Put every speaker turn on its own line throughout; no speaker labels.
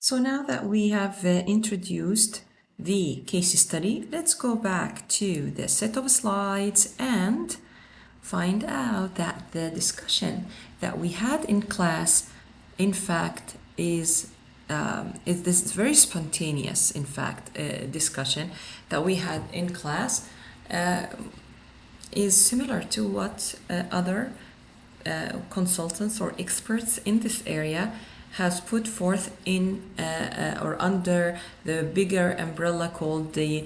So now that we have introduced the case study, let's go back to the set of slides and find out that the discussion that we had in class, in fact, is this very spontaneous, in fact, discussion that we had in class is similar to what other consultants or experts in this area has put forth in or under the bigger umbrella called the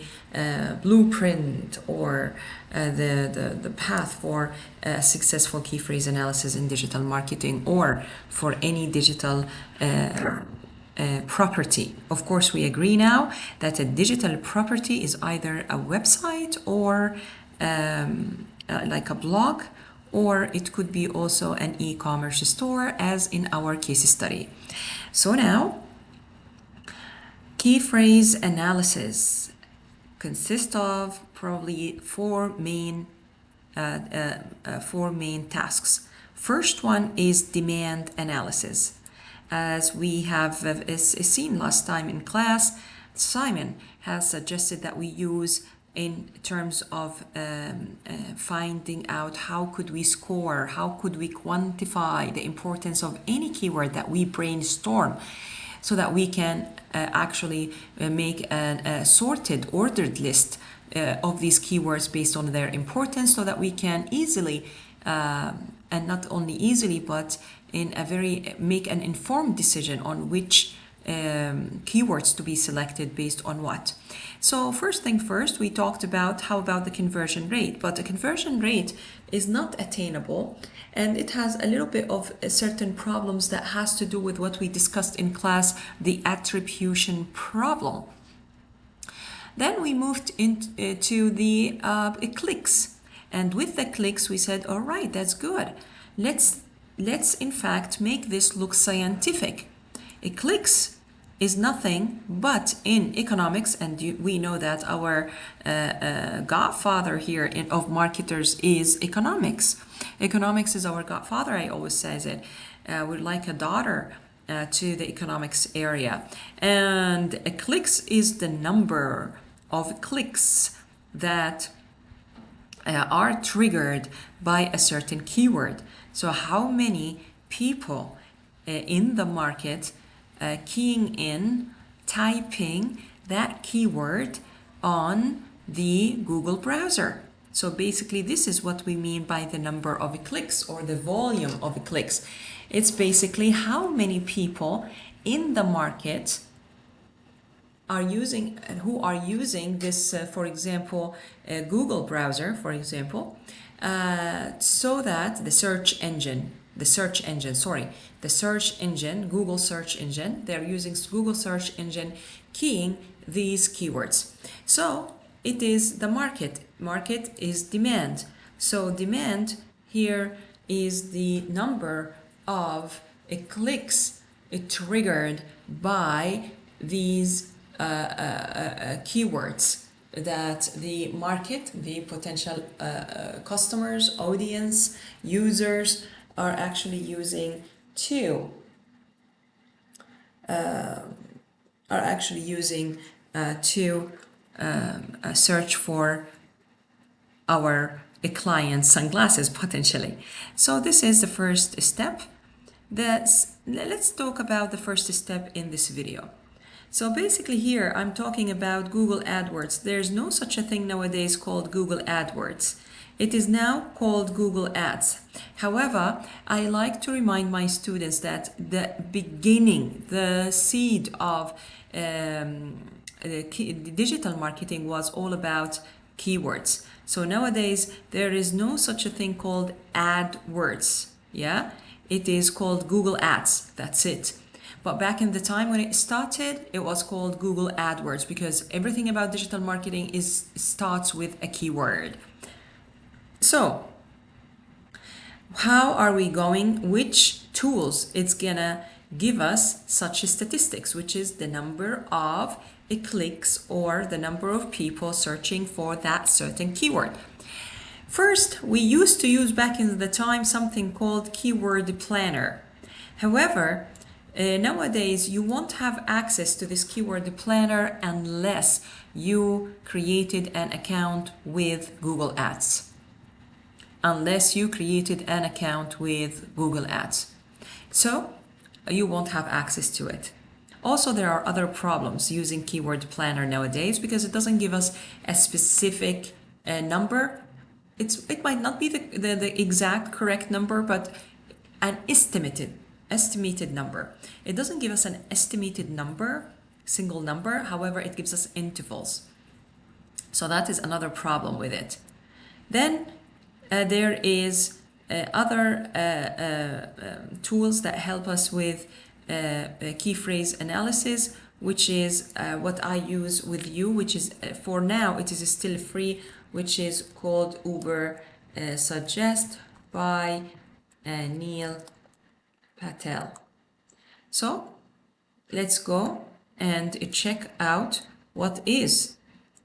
blueprint or the path for successful key phrase analysis in digital marketing or for any digital property. Of course, we agree now that a digital property is either a website or like a blog, or it could be also an e-commerce store as in our case study. So now, key phrase analysis consists of probably four main tasks. First one is demand analysis. As we have seen last time in class, Simon has suggested that we use in terms of finding out how could we score, how could we quantify the importance of any keyword that we brainstorm so that we can actually make a sorted, ordered list of these keywords based on their importance so that we can easily, and not only easily, but in a make an informed decision on which keywords to be selected based on what. So first thing first, we talked about how about the conversion rate, but the conversion rate is not attainable and it has a little bit of certain problems that has to do with what we discussed in class, the attribution problem. Then we moved into the clicks, and with the clicks we said, all right, that's good. Let's in fact make this look scientific. Clicks is nothing but in economics, and we know that our godfather here of marketers is economics. Economics is our godfather, I always says it. We're like a daughter to the economics area. And clicks is the number of clicks that are triggered by a certain keyword. So how many people in the market keying in, typing that keyword on the Google browser. So basically this is what we mean by the number of clicks or the volume of clicks. It's basically how many people in the market are using and who are using this, for example, Google browser, for example, so that the search engine, Google search engine, they're using Google search engine keying these keywords. So it is the market is demand. So demand here is the number of clicks triggered by these keywords that the market, the potential customers, audience, users are actually using to search for our client's sunglasses potentially. So this is the first step. Let's talk about the first step in this video. So basically here I'm talking about Google AdWords. There's no such a thing nowadays called Google AdWords. It is now called Google Ads. However, I like to remind my students that the beginning, the seed of digital marketing was all about keywords. So nowadays there is no such a thing called AdWords. Yeah, it is called Google Ads. That's it. But back in the time when it started, it was called Google AdWords because everything about digital marketing starts with a keyword. So how are we going? Which tools it's gonna give us such statistics, which is the number of clicks or the number of people searching for that certain keyword. First, we used to use back in the time something called Keyword Planner. However, Nowadays, you won't have access to this keyword planner unless you created an account with Google Ads. Unless you created an account with Google Ads. So you won't have access to it. Also, there are other problems using keyword planner nowadays because it doesn't give us a specific number. It might not be the exact correct number, but an estimated number. It doesn't give us an estimated number, single number. However, it gives us intervals. So that is another problem with it. Then there is other tools that help us with key phrase analysis, which is what I use with you, which is for now it is still free, which is called Uber Suggest by Neil Patel. So let's go and check out what is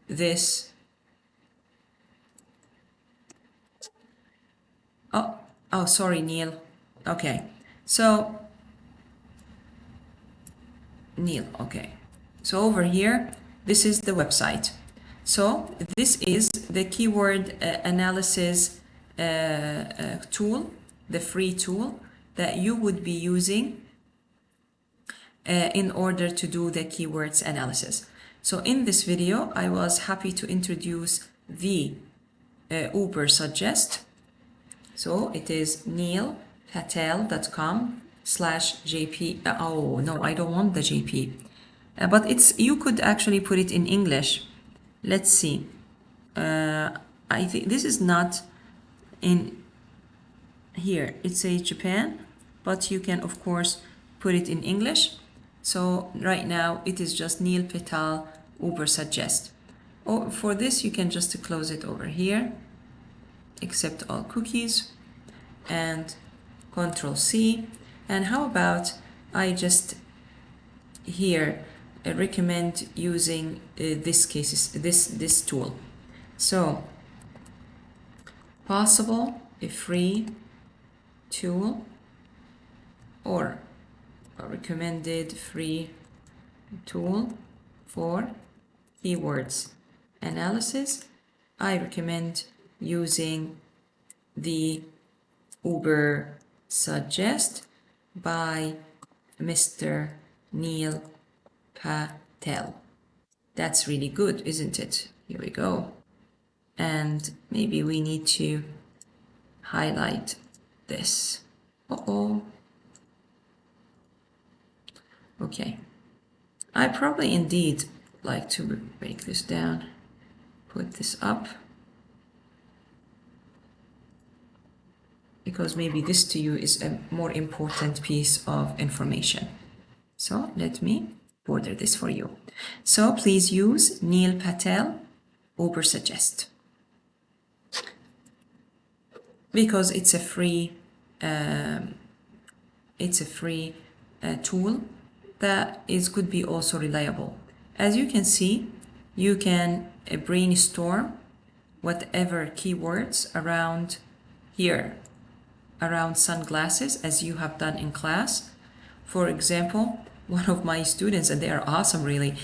this. Oh, sorry, Neil. Okay, so Neil, okay. So over here, this is the website. So this is the keyword analysis tool, the free tool that you would be using in order to do the keywords analysis. So in this video, I was happy to introduce the Uber Suggest. So it is neilpatel.com/JP. Oh no, I don't want the JP. But you could actually put it in English. Let's see. I think this is not in here. It says Japan, but you can of course put it in English. So right now it is just Neil Patel Uber Suggest. Oh, for this you can just close it over here. Accept all cookies and Control C. And how about I just here recommend using this tool. So possible a free tool or a recommended free tool for keywords analysis. I recommend using the Uber Suggest by Mr. Neil Patel. That's really good, isn't it? Here we go. And maybe we need to highlight this. Okay. I probably indeed like to break this down, put this up, because maybe this to you is a more important piece of information. So let me border this for you. So please use Neil Patel Uber Suggest because it's a free tool that could be also reliable. As you can see, you can brainstorm whatever keywords around here, around sunglasses, as you have done in class. For example, one of my students, and they are awesome really,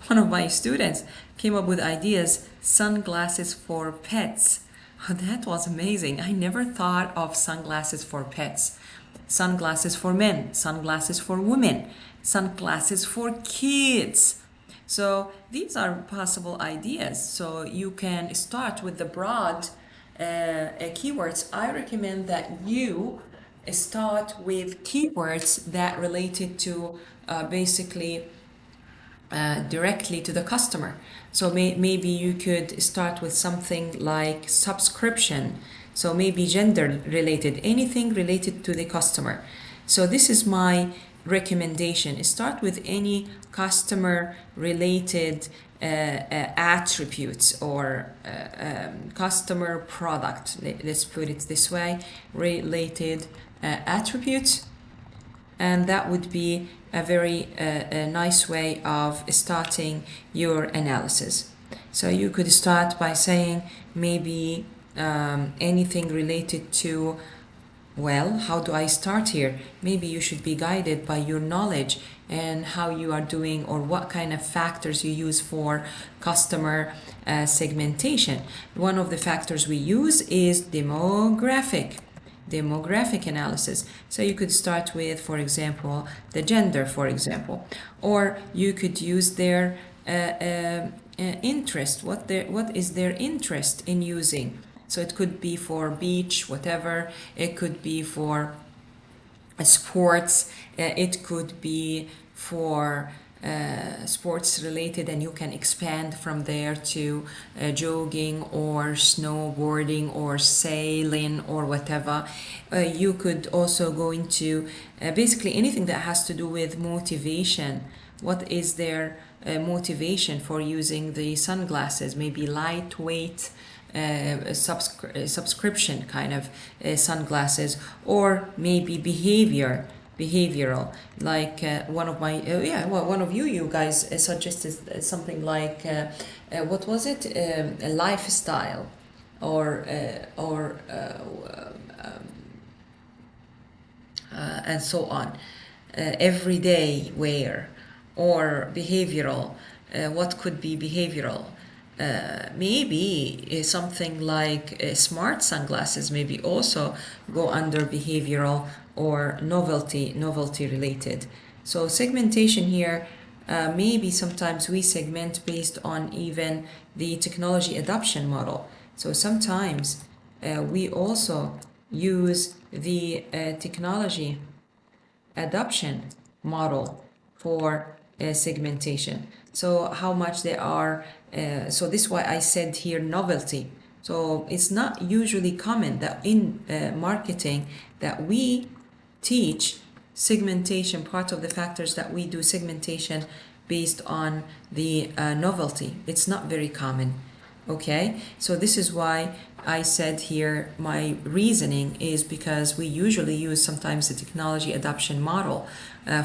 one of my students came up with ideas, sunglasses for pets. That was amazing. I never thought of sunglasses for pets. Sunglasses for men, sunglasses for women, sunglasses for kids. So these are possible ideas. So you can start with the broad keywords. I recommend that you start with keywords that related to basically directly to the customer. So maybe you could start with something like subscription. So maybe gender related, anything related to the customer. So this is my recommendation. Start with any customer related attributes or customer product. Let's put it this way, related attributes. And that would be a very nice way of starting your analysis. So you could start by saying maybe anything related to Well, how do I start here? Maybe you should be guided by your knowledge and how you are doing or what kind of factors you use for customer segmentation. One of the factors we use is demographic analysis. So you could start with, for example, the gender, for example, or you could use their interest. What is their interest in using? So it could be for beach, whatever. It could be for sports. It could be for sports related, and you can expand from there to jogging or snowboarding or sailing or whatever. You could also go into basically anything that has to do with motivation. What is their motivation for using the sunglasses? Maybe lightweight subscription kind of sunglasses, or maybe behavioral, like one of my one of you guys suggested something like what was it, a lifestyle, or and so on, everyday wear, or behavioral. What could be behavioral? Maybe something like smart sunglasses maybe also go under behavioral or novelty related. So segmentation here, maybe sometimes we segment based on even the technology adoption model. So sometimes we also use the technology adoption model for segmentation. So how much they are, so this is why I said here novelty. So it's not usually common that in marketing that we teach segmentation, part of the factors that we do segmentation based on the novelty. It's not very common. Okay, so this is why I said here my reasoning is because we usually use sometimes the technology adoption model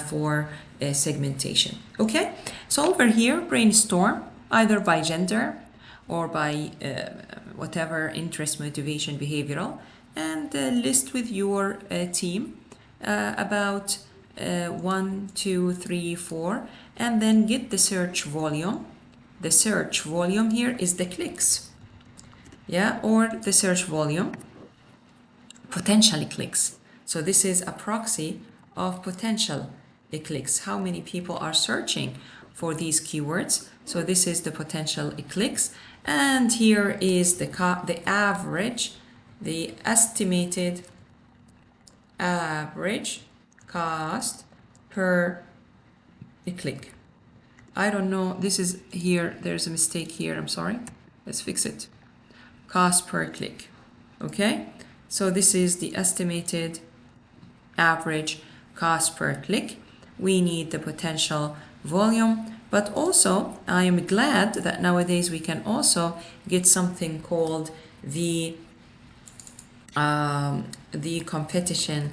for segmentation. Okay, so over here, brainstorm either by gender or by whatever interest, motivation, behavioral, and list with your team about 1, 2, 3, 4, and then get the search volume. The search volume here is the clicks, yeah, or the search volume, potentially clicks. So this is a proxy of potential clicks. How many people are searching for these keywords? So this is the potential clicks, and here is the average, the estimated average cost per click. I don't know, this is here, there's a mistake here, I'm sorry. Let's fix it. Cost per click, okay? So this is the estimated average cost per click. We need the potential volume, but also I am glad that nowadays we can also get something called the competition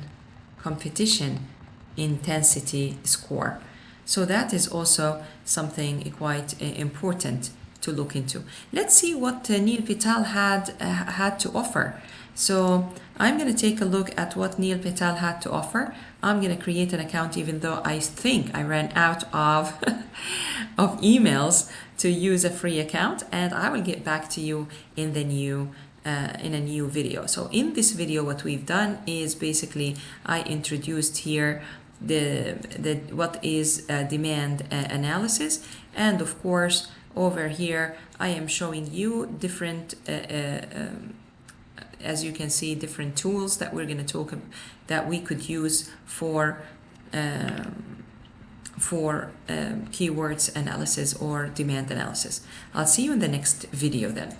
intensity score. So that is also something quite important to look into. Let's see what Neil Patel had to offer. So I'm going to take a look at what Neil Patel had to offer. I'm going to create an account, even though I think I ran out of of emails to use a free account, and I will get back to you in the new in a new video. So in this video, what we've done is basically I introduced here the what is demand analysis, and of course over here I am showing you different as you can see, different tools that we're going to talk about that we could use for keywords analysis or demand analysis. I'll see you in the next video then.